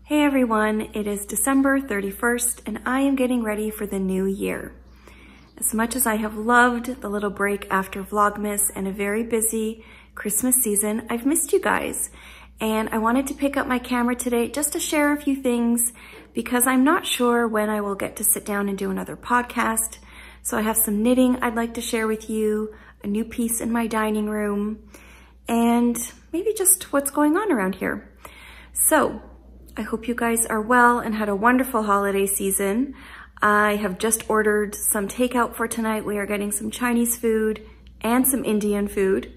Hey everyone, it is December 31st and I am getting ready for the new year. As much as I have loved the little break after Vlogmas and a very busy Christmas season, I've missed you guys. And I wanted to pick up my camera today just to share a few things because I'm not sure when I will get to sit down and do another podcast. So I have some knitting I'd like to share with you, a new piece in my dining room, and maybe just what's going on around here. So I hope you guys are well and had a wonderful holiday season. I have just ordered some takeout for tonight. We are getting some Chinese food and some Indian food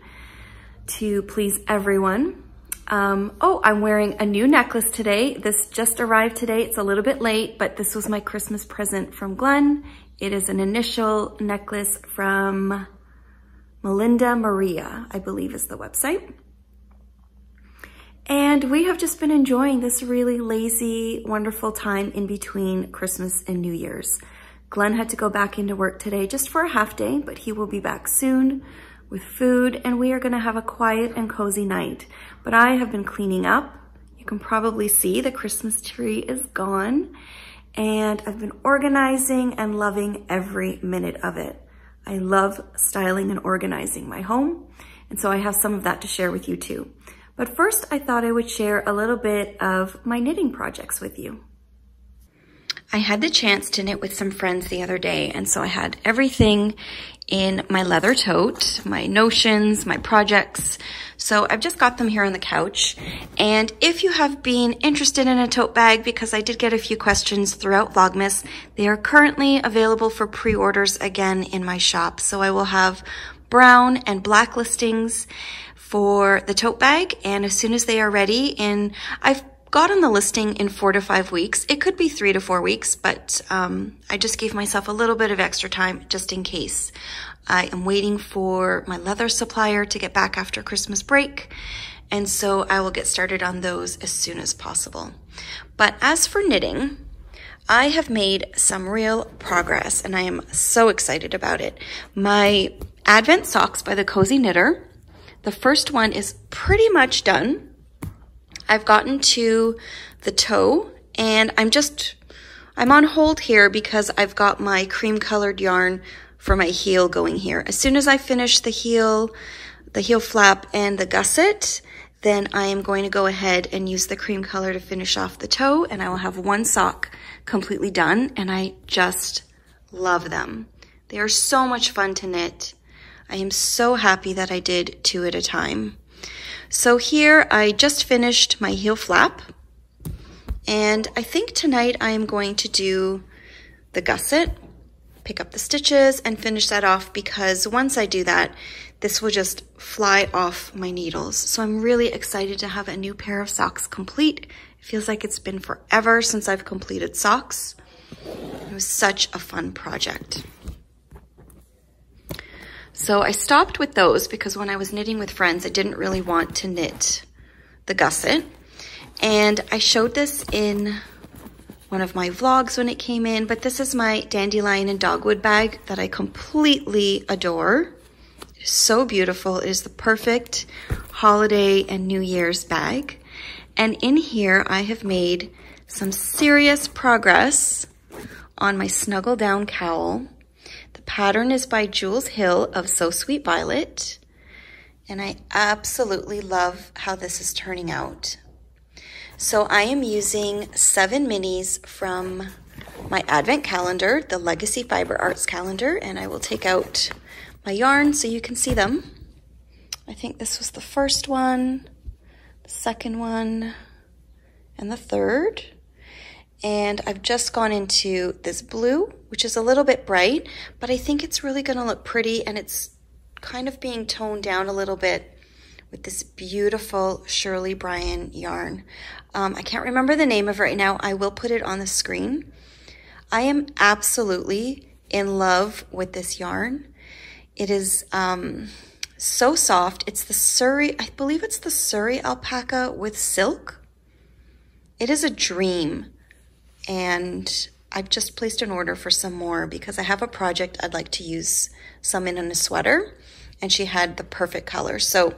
to please everyone. I'm wearing a new necklace today. This just arrived today. It's a little bit late, but this was my Christmas present from Glenn. It is an initial necklace from Melinda Maria, I believe is the website. And we have just been enjoying this really lazy, wonderful time in between Christmas and New Year's. Glenn had to go back into work today just for a half day, but he will be back soon with food, and we are gonna have a quiet and cozy night. But I have been cleaning up. You can probably see the Christmas tree is gone, and I've been organizing and loving every minute of it. I love styling and organizing my home, and so I have some of that to share with you too. But first, I thought I would share a little bit of my knitting projects with you. I had the chance to knit with some friends the other day, and so I had everything in my leather tote, my notions, my projects. So I've just got them here on the couch. And if you have been interested in a tote bag, because I did get a few questions throughout Vlogmas, they are currently available for pre-orders again in my shop. So I will have brown and black listings for the tote bag, and as soon as they are ready, I've gotten the listing in 4 to 5 weeks. It could be 3 to 4 weeks, but I just gave myself a little bit of extra time just in case. I am waiting for my leather supplier to get back after Christmas break, and so I will get started on those as soon as possible. But as for knitting, I have made some real progress, and I am so excited about it. My Advent socks by the Cozy Knitter, the first one is pretty much done. I've gotten to the toe, and I'm on hold here because I've got my cream colored yarn for my heel going here. As soon as I finish the heel flap and the gusset, then I am going to go ahead and use the cream color to finish off the toe, and I will have one sock completely done, and I just love them. They are so much fun to knit. I am so happy that I did 2 at a time. So here I just finished my heel flap, and I think tonight I am going to do the gusset, pick up the stitches and finish that off, because once I do that, this will just fly off my needles. So I'm really excited to have a new pair of socks complete. It feels like it's been forever since I've completed socks. It was such a fun project. So I stopped with those because when I was knitting with friends, I didn't really want to knit the gusset. And I showed this in one of my vlogs when it came in, but this is my dandelion and dogwood bag that I completely adore. It is so beautiful. It is the perfect holiday and New Year's bag. And in here, I have made some serious progress on my Snuggle Down cowl. The pattern is by Jules Hill of So Sweet Violet, and I absolutely love how this is turning out. So I am using 7 minis from my Advent calendar, the Legacy Fiber Arts calendar, and I will take out my yarn so you can see them. I think this was the first one, the second one, and the third. And I've just gone into this blue, which is a little bit bright, but I think it's really gonna look pretty, and it's kind of being toned down a little bit with this beautiful Shirley Bryan yarn. I can't remember the name of it right now. I will put it on the screen. I am absolutely in love with this yarn. It is so soft. It's the Surrey, I believe it's the Surrey alpaca with silk. It is a dream. And I've just placed an order for some more because I have a project I'd like to use some in a sweater, and she had the perfect color. So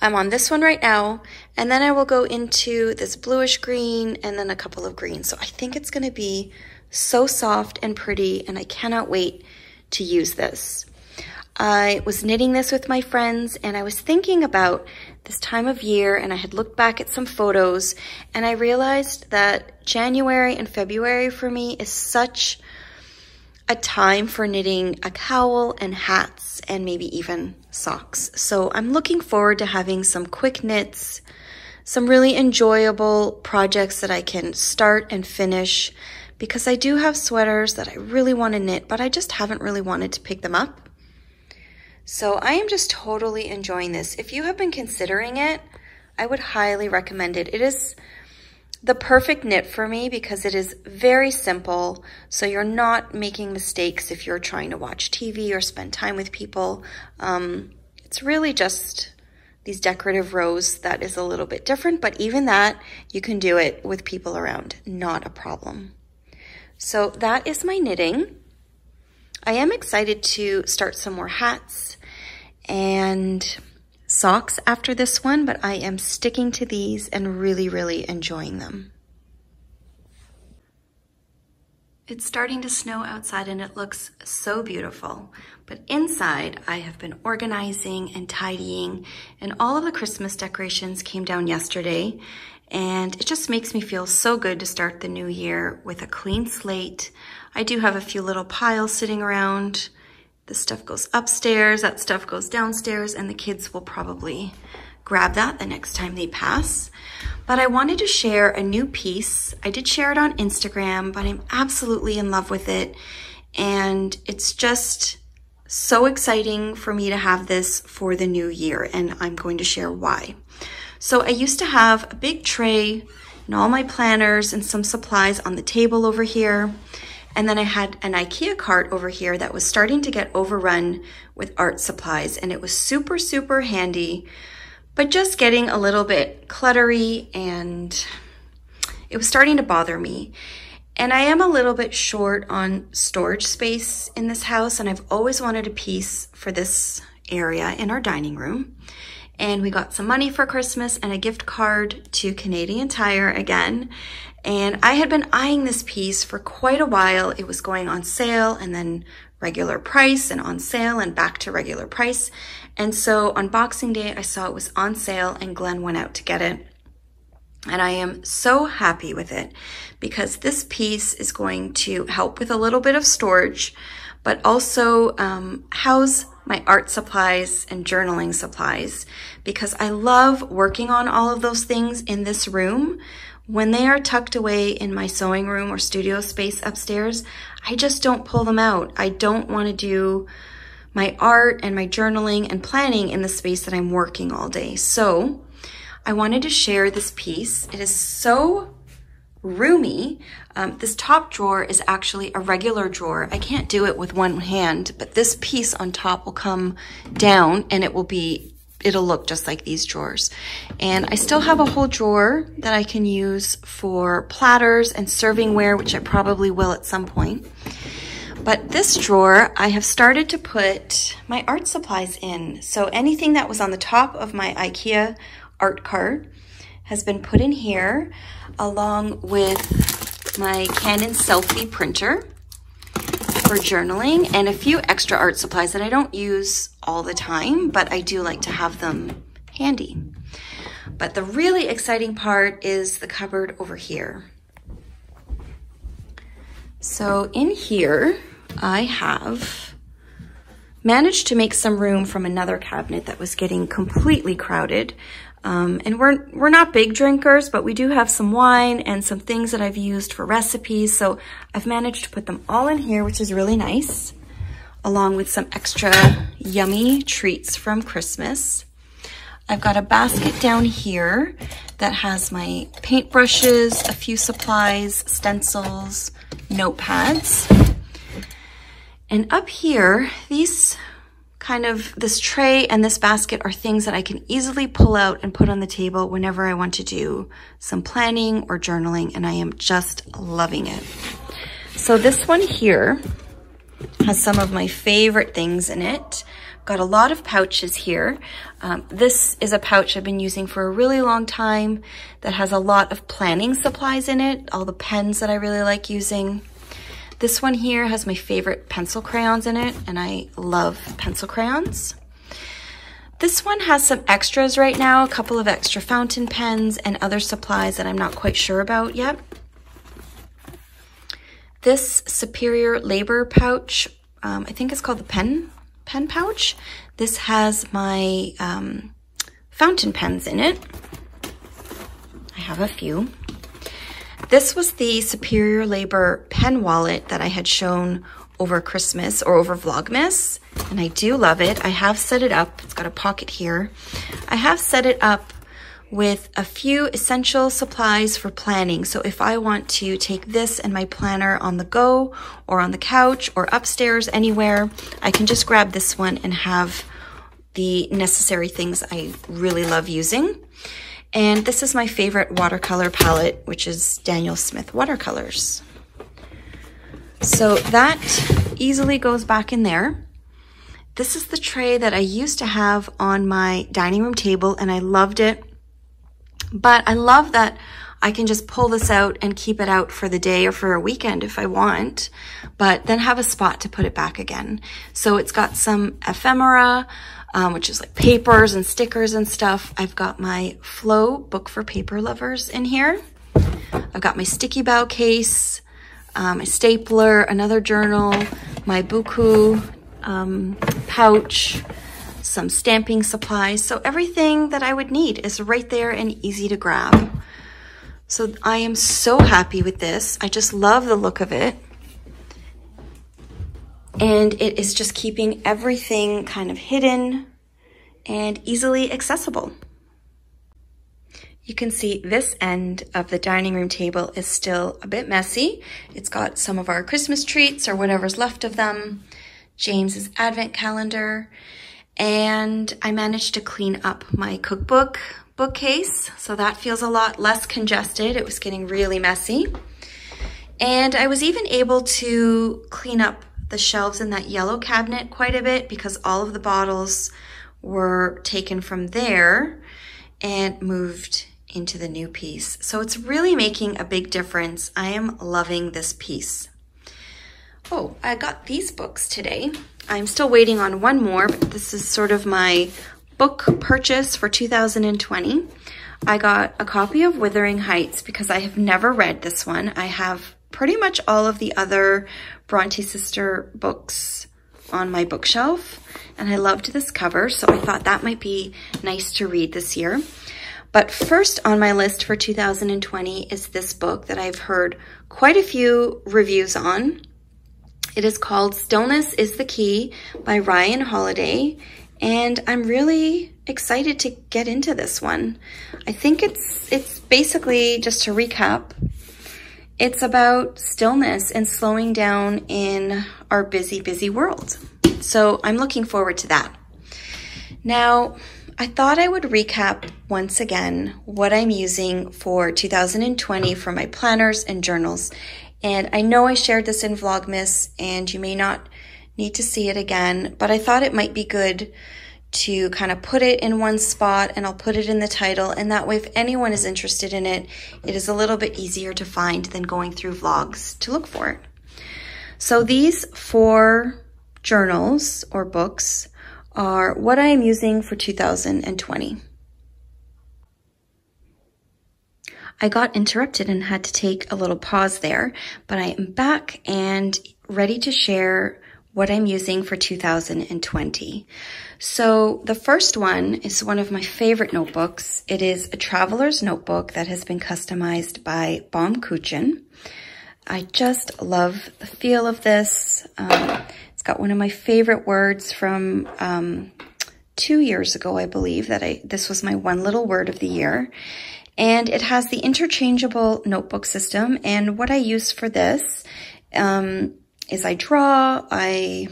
I'm on this one right now, and then I will go into this bluish green and then a couple of greens. So I think it's gonna be so soft and pretty, and I cannot wait to use this. I was knitting this with my friends, and I was thinking about this time of year, and I had looked back at some photos, and I realized that January and February for me is such a time for knitting a cowl and hats and maybe even socks. So I'm looking forward to having some quick knits, some really enjoyable projects that I can start and finish, because I do have sweaters that I really want to knit, but I just haven't really wanted to pick them up. So I am just totally enjoying this. If you have been considering it, I would highly recommend it. It is the perfect knit for me because it is very simple, so you're not making mistakes if you're trying to watch TV or spend time with people. It's really just these decorative rows that is a little bit different, but even that, you can do it with people around, not a problem. So that is my knitting. I am excited to start some more hats and socks after this one, but I am sticking to these and really, really enjoying them. It's starting to snow outside and it looks so beautiful, but inside I have been organizing and tidying, and all of the Christmas decorations came down yesterday, and it just makes me feel so good to start the new year with a clean slate. I do have a few little piles sitting around. This stuff goes upstairs, that stuff goes downstairs, and the kids will probably grab that the next time they pass. But I wanted to share a new piece. I did share it on Instagram, but I'm absolutely in love with it. And it's just so exciting for me to have this for the new year, and I'm going to share why. So I used to have a big tray and all my planners and some supplies on the table over here. And then I had an IKEA cart over here that was starting to get overrun with art supplies, and it was super, super handy, but just getting a little bit cluttery, and it was starting to bother me. And I am a little bit short on storage space in this house, and I've always wanted a piece for this area in our dining room. And we got some money for Christmas and a gift card to Canadian Tire again. And I had been eyeing this piece for quite a while. It was going on sale and then regular price and on sale and back to regular price. And so on Boxing Day, I saw it was on sale and Glenn went out to get it. And I am so happy with it because this piece is going to help with a little bit of storage, but also house my art supplies and journaling supplies, because I love working on all of those things in this room. When they are tucked away in my sewing room or studio space upstairs, I just don't pull them out. I don't want to do my art and my journaling and planning in the space that I'm working all day. So I wanted to share this piece. It is so roomy. This top drawer is actually a regular drawer. I can't do it with one hand, but this piece on top will come down and it'll look just like these drawers. And I still have a whole drawer that I can use for platters and servingware, which I probably will at some point. But this drawer, I have started to put my art supplies in. So anything that was on the top of my IKEA art cart has been put in here, along with my Canon selfie printer for journaling and a few extra art supplies that I don't use all the time, but I do like to have them handy. But the really exciting part is the cupboard over here. So in here, I have managed to make some room from another cabinet that was getting completely crowded. And we're not big drinkers, but we do have some wine and some things that I've used for recipes. So I've managed to put them all in here, which is really nice, along with some extra yummy treats from Christmas. I've got a basket down here that has my paintbrushes, a few supplies, stencils, notepads. And up here, this tray and this basket are things that I can easily pull out and put on the table whenever I want to do some planning or journaling, and I am just loving it. So this one here has some of my favorite things in it Got a lot of pouches here. This is a pouch I've been using for a really long time that has a lot of planning supplies in it, all the pens that I really like using. This one here has my favorite pencil crayons in it, and I love pencil crayons. This one has some extras right now, a couple of extra fountain pens and other supplies that I'm not quite sure about yet. This Superior Labor pouch, I think it's called the pen pouch. This has my fountain pens in it. I have a few. This was the Superior Labor pen wallet that I had shown over Christmas or over Vlogmas, and I do love it. I have set it up. It's got a pocket here. I have set it up with a few essential supplies for planning. So if I want to take this and my planner on the go or on the couch or upstairs anywhere, I can just grab this one and have the necessary things I really love using. And this is my favorite watercolor palette, which is Daniel Smith watercolors. So that easily goes back in there. This is the tray that I used to have on my dining room table, and I loved it. But I love that I can just pull this out and keep it out for the day or for a weekend if I want, but then have a spot to put it back again. So it's got some ephemera, which is like papers and stickers and stuff. I've got my Flow book for paper lovers in here. I've got my sticky bow case, my stapler, another journal, my buku pouch, some stamping supplies. So everything that I would need is right there and easy to grab. So I am so happy with this. I just love the look of it. And it is just keeping everything kind of hidden and easily accessible. You can see this end of the dining room table is still a bit messy. It's got some of our Christmas treats or whatever's left of them, James's advent calendar, and I managed to clean up my cookbook bookcase, so that feels a lot less congested. It was getting really messy. And I was even able to clean up the shelves in that yellow cabinet quite a bit because all of the bottles were taken from there and moved into the new piece. So it's really making a big difference. I am loving this piece. Oh, I got these books today. I'm still waiting on one more, but this is sort of my book purchase for 2020. I got a copy of Wuthering Heights because I have never read this one. I have pretty much all of the other Bronte sister books on my bookshelf, and I loved this cover, so I thought that might be nice to read this year. But first on my list for 2020 is this book that I've heard quite a few reviews on. It is called Stillness is the Key by Ryan Holiday, and I'm really excited to get into this one. I think it's basically, just to recap, it's about stillness and slowing down in our busy, busy world. So I'm looking forward to that. Now, I thought I would recap once again what I'm using for 2020 for my planners and journals. And I know I shared this in Vlogmas and you may not need to see it again, but I thought it might be good to kind of put it in one spot, and I'll put it in the title, and that way if anyone is interested in it, it is a little bit easier to find than going through vlogs to look for it. So these 4 journals or books are what I am using for 2020. I got interrupted and had to take a little pause there, but I am back and ready to share what I'm using for 2020. So the first one is one of my favorite notebooks. It is a traveler's notebook that has been customized by Baum Kuchen. I just love the feel of this. It's got one of my favorite words from 2 years ago, I believe, this was my one little word of the year. And it has the interchangeable notebook system. And what I use for this is I draw, I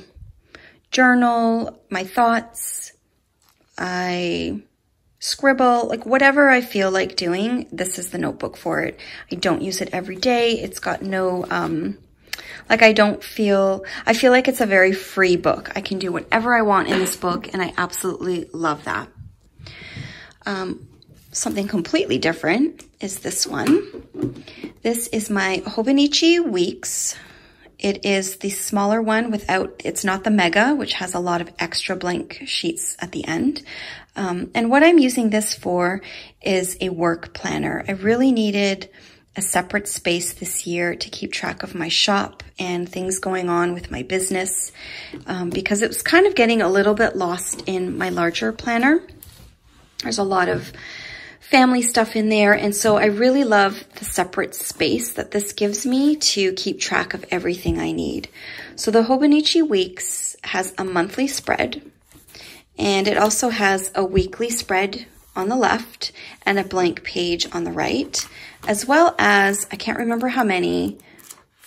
journal my thoughts, I scribble, like whatever I feel like doing, this is the notebook for it. I don't use it every day. It's got no like I feel like it's a very free book. I can do whatever I want in this book, and I absolutely love that. Something completely different is this one. This is my Hobonichi Weeks. It is the smaller one it's not the mega, which has a lot of extra blank sheets at the end. And what I'm using this for is a work planner. I really needed a separate space this year to keep track of my shop and things going on with my business, because it was kind of getting a little bit lost in my larger planner. There's a lot of family stuff in there, and so I really love the separate space that this gives me to keep track of everything I need. So the Hobonichi Weeks has a monthly spread, and it also has a weekly spread on the left and a blank page on the right, as well as, I can't remember how many,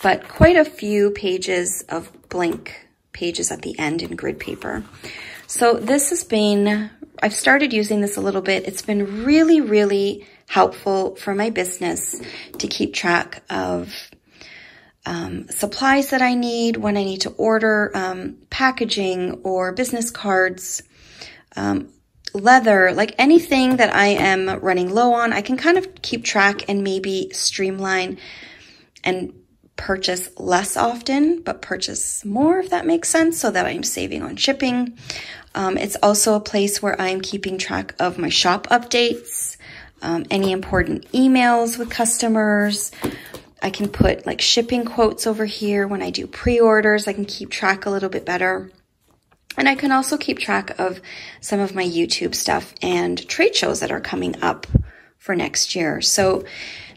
but quite a few pages of blank pages at the end in grid paper. So this has been, I've started using this a little bit. It's been really, really helpful for my business to keep track of supplies that I need, when I need to order packaging or business cards, leather, like anything that I am running low on. I can kind of keep track and maybe streamline and purchase less often, but purchase more, if that makes sense, so that I'm saving on shipping. It's also a place where I'm keeping track of my shop updates, any important emails with customers. I can put like shipping quotes over here when I do pre-orders. I can keep track a little bit better. And I can also keep track of some of my YouTube stuff and trade shows that are coming up for next year. So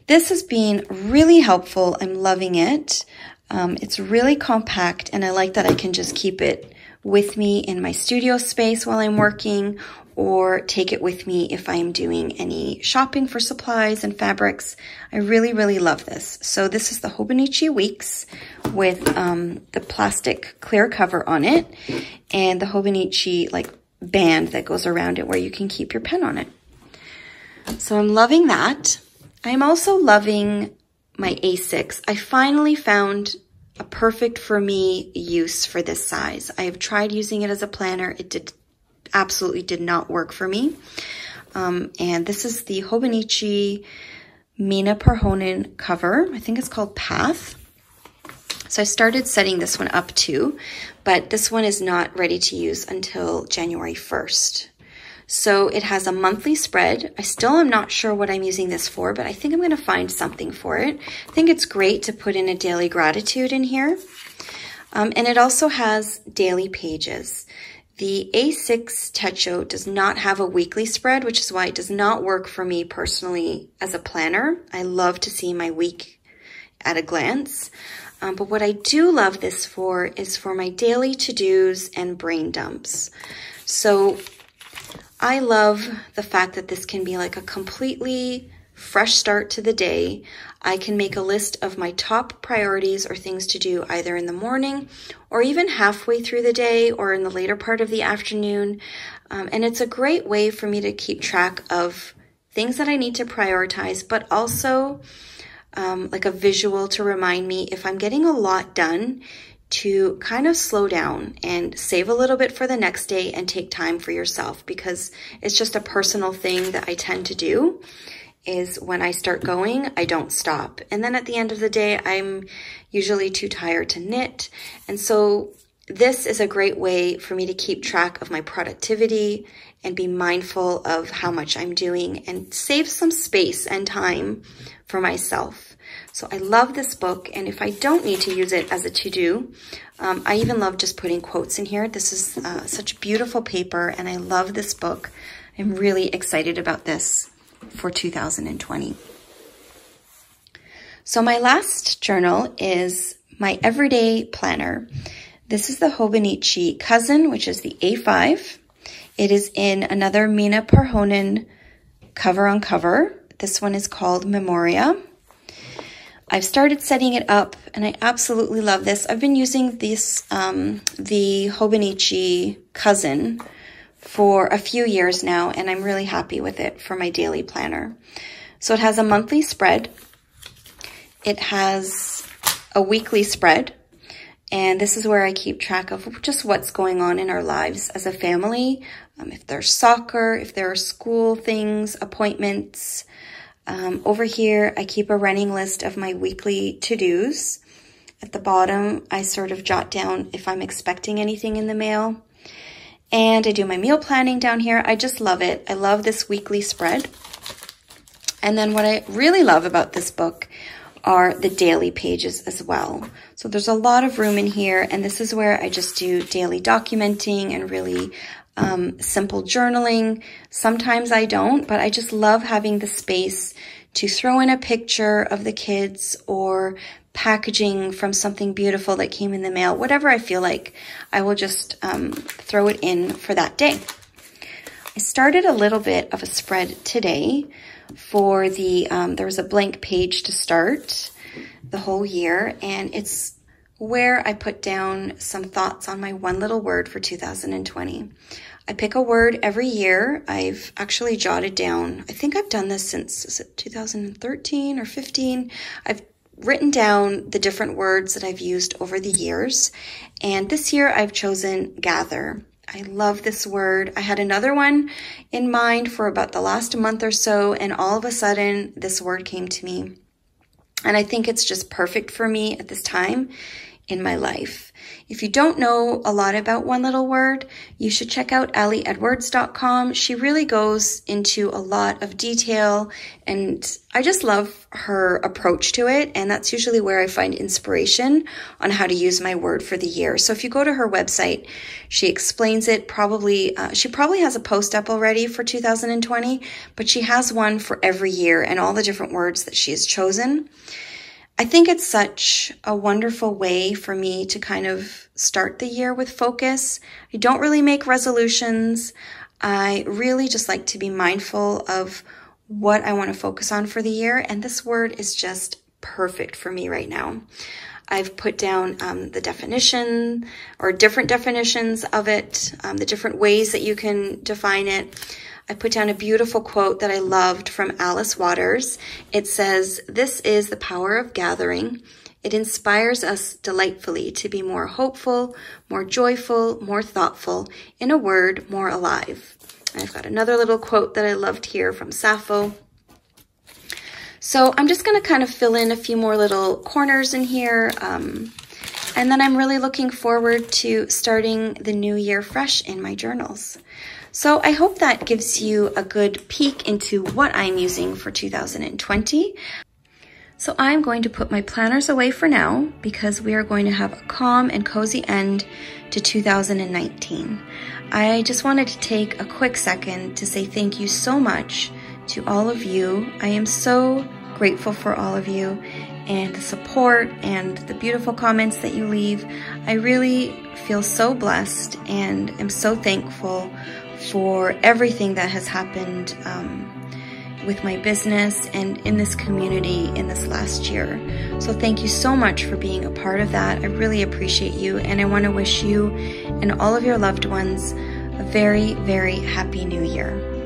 this has been really helpful. I'm loving it. It's really compact, and I like that I can just keep it with me in my studio space while I'm working, or take it with me if I'm doing any shopping for supplies and fabrics. I really, really love this. So this is the Hobonichi Weeks with the plastic clear cover on it, and the Hobonichi like band that goes around it where you can keep your pen on it. So I'm loving that. I'm also loving my A6. I finally found a perfect for me use for this size. I have tried using it as a planner. It absolutely did not work for me. And this is the Hobonichi Mina Perhonen cover. I think it's called Path. So I started setting this one up too, but this one is not ready to use until January 1st. So it has a monthly spread. I still am not sure what I'm using this for, but I think I'm going to find something for it. I think it's great to put in a daily gratitude in here. And it also has daily pages. The A6 Techo does not have a weekly spread, which is why it does not work for me personally as a planner. I love to see my week at a glance. But what I do love this for is for my daily to-dos and brain dumps. So I love the fact that this can be like a completely fresh start to the day. I can make a list of my top priorities or things to do either in the morning or even halfway through the day or in the later part of the afternoon. And it's a great way for me to keep track of things that I need to prioritize, but also like a visual to remind me if I'm getting a lot done, to kind of slow down and save a little bit for the next day and take time for yourself, because it's just a personal thing that I tend to do is when I start going, I don't stop. And then at the end of the day, I'm usually too tired to knit. And so this is a great way for me to keep track of my productivity and be mindful of how much I'm doing and save some space and time for myself. So I love this book, and if I don't need to use it as a to-do, I even love just putting quotes in here. This is such beautiful paper, and I love this book. I'm really excited about this for 2020. So my last journal is my everyday planner. This is the Hobonichi Cousin, which is the A5. It is in another Mina Perhonen cover on cover. This one is called Memoria. I've started setting it up, and I absolutely love this. I've been using this, the Hobonichi Cousin for a few years now, and I'm really happy with it for my daily planner. So it has a monthly spread. It has a weekly spread. And this is where I keep track of just what's going on in our lives as a family. If there's soccer, if there are school things, appointments. Over here, I keep a running list of my weekly to-dos. At the bottom, I sort of jot down if I'm expecting anything in the mail. And I do my meal planning down here. I just love it. I love this weekly spread. And then what I really love about this book are the daily pages as well. So there's a lot of room in here, and this is where I just do daily documenting and really simple journaling. Sometimes I don't, but I just love having the space to throw in a picture of the kids or packaging from something beautiful that came in the mail. Whatever I feel like, I will just throw it in for that day. I started a little bit of a spread today for the, there was a blank page to start the whole year, and it's where I put down some thoughts on my one little word for 2020. I pick a word every year. I've actually jotted down, I think I've done this since, is it 2013 or 15? I've written down the different words that I've used over the years, and this year I've chosen gather. I love this word. I had another one in mind for about the last month or so, and all of a sudden this word came to me. And I think it's just perfect for me at this time in my life. If you don't know a lot about One Little Word, you should check out AllieEdwards.com. She really goes into a lot of detail, and I just love her approach to it, and that's usually where I find inspiration on how to use my word for the year. So if you go to her website, she explains it. She probably has a post up already for 2020, but she has one for every year and all the different words that she has chosen. I think it's such a wonderful way for me to kind of start the year with focus. I don't really make resolutions. I really just like to be mindful of what I want to focus on for the year, and this word is just perfect for me right now. I've put down the definition or different definitions of it, the different ways that you can define it. I put down a beautiful quote that I loved from Alice Waters. It says, "This is the power of gathering. It inspires us delightfully to be more hopeful, more joyful, more thoughtful, in a word, more alive." And I've got another little quote that I loved here from Sappho. So I'm just going to kind of fill in a few more little corners in here. And then I'm really looking forward to starting the new year fresh in my journals. So I hope that gives you a good peek into what I'm using for 2020. So I'm going to put my planners away for now because we are going to have a calm and cozy end to 2019. I just wanted to take a quick second to say thank you so much to all of you. I am so grateful for all of you and the support and the beautiful comments that you leave. I really feel so blessed and am so thankful for everything that has happened with my business and in this community in this last year. So thank you so much for being a part of that. I really appreciate you, and I want to wish you and all of your loved ones a very, very happy new year.